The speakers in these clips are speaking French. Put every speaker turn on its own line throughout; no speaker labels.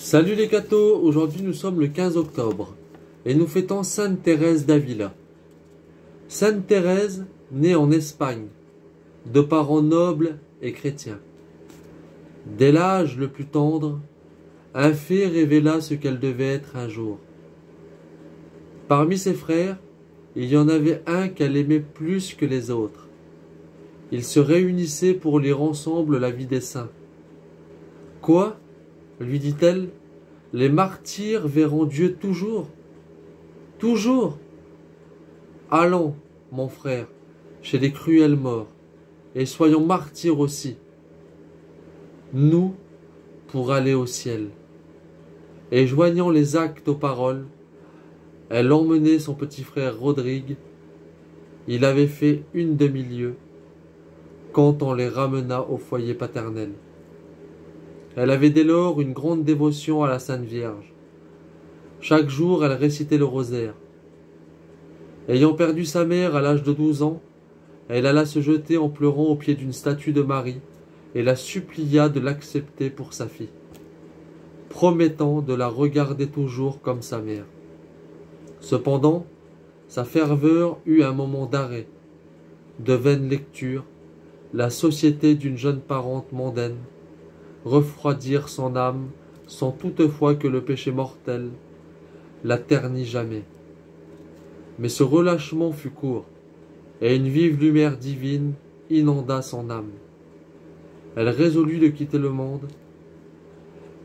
Salut les cathos, aujourd'hui nous sommes le 15 octobre et nous fêtons Sainte Thérèse d'Avila. Sainte Thérèse, née en Espagne, de parents nobles et chrétiens. Dès l'âge le plus tendre, un fait révéla ce qu'elle devait être un jour. Parmi ses frères, il y en avait un qu'elle aimait plus que les autres. Ils se réunissaient pour lire ensemble la vie des saints. Quoi ? Lui dit-elle, les martyrs verront Dieu toujours. Toujours. Allons, mon frère, chez les cruels morts, et soyons martyrs aussi. Nous, pour aller au ciel. Et joignant les actes aux paroles, elle emmenait son petit frère Rodrigue. Il avait fait une demi-lieue quand on les ramena au foyer paternel. Elle avait dès lors une grande dévotion à la Sainte Vierge. Chaque jour, elle récitait le rosaire. Ayant perdu sa mère à l'âge de 12 ans, elle alla se jeter en pleurant au pied d'une statue de Marie et la supplia de l'accepter pour sa fille, promettant de la regarder toujours comme sa mère. Cependant, sa ferveur eut un moment d'arrêt. De vaines lectures, la société d'une jeune parente mondaine, refroidirent son âme sans toutefois que le péché mortel la ternit jamais. Mais ce relâchement fut court, et une vive lumière divine inonda son âme. Elle résolut de quitter le monde.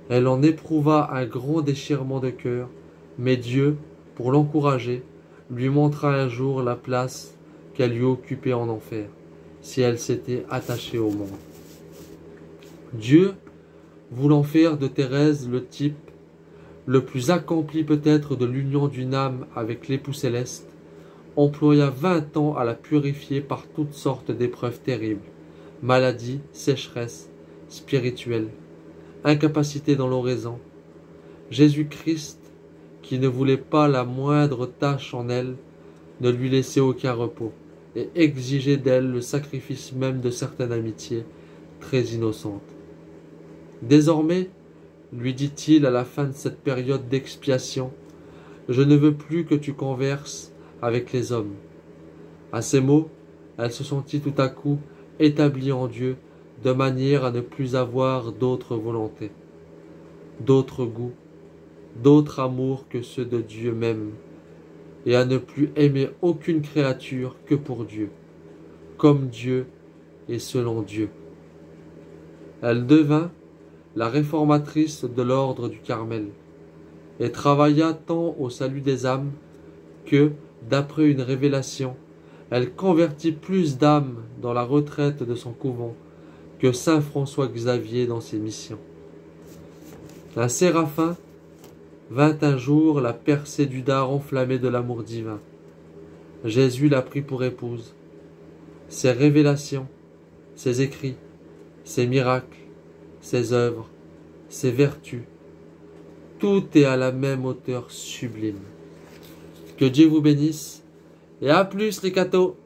Elle en éprouva un grand déchirement de cœur, mais Dieu, pour l'encourager, lui montra un jour la place qu'elle lui occupait en enfer, si elle s'était attachée au monde. Dieu, voulant faire de Thérèse le type le plus accompli peut-être de l'union d'une âme avec l'époux céleste, employa 20 ans à la purifier par toutes sortes d'épreuves terribles, maladies, sécheresse, spirituelle, incapacité dans l'oraison. Jésus-Christ, qui ne voulait pas la moindre tâche en elle, ne lui laissait aucun repos, et exigeait d'elle le sacrifice même de certaines amitiés très innocentes. Désormais, lui dit-il à la fin de cette période d'expiation, je ne veux plus que tu converses avec les hommes. À ces mots, elle se sentit tout à coup établie en Dieu, de manière à ne plus avoir d'autres volontés, d'autres goûts, d'autres amours que ceux de Dieu même, et à ne plus aimer aucune créature que pour Dieu, comme Dieu et selon Dieu. Elle devint la réformatrice de l'ordre du Carmel, et travailla tant au salut des âmes que, d'après une révélation, elle convertit plus d'âmes dans la retraite de son couvent que saint François Xavier dans ses missions. Un séraphin vint un jour la percer du dard enflammé de l'amour divin. Jésus la prit pour épouse. Ses révélations, ses écrits, ses miracles, ses œuvres, ses vertus, tout est à la même hauteur sublime. Que Dieu vous bénisse, et à plus les cathos!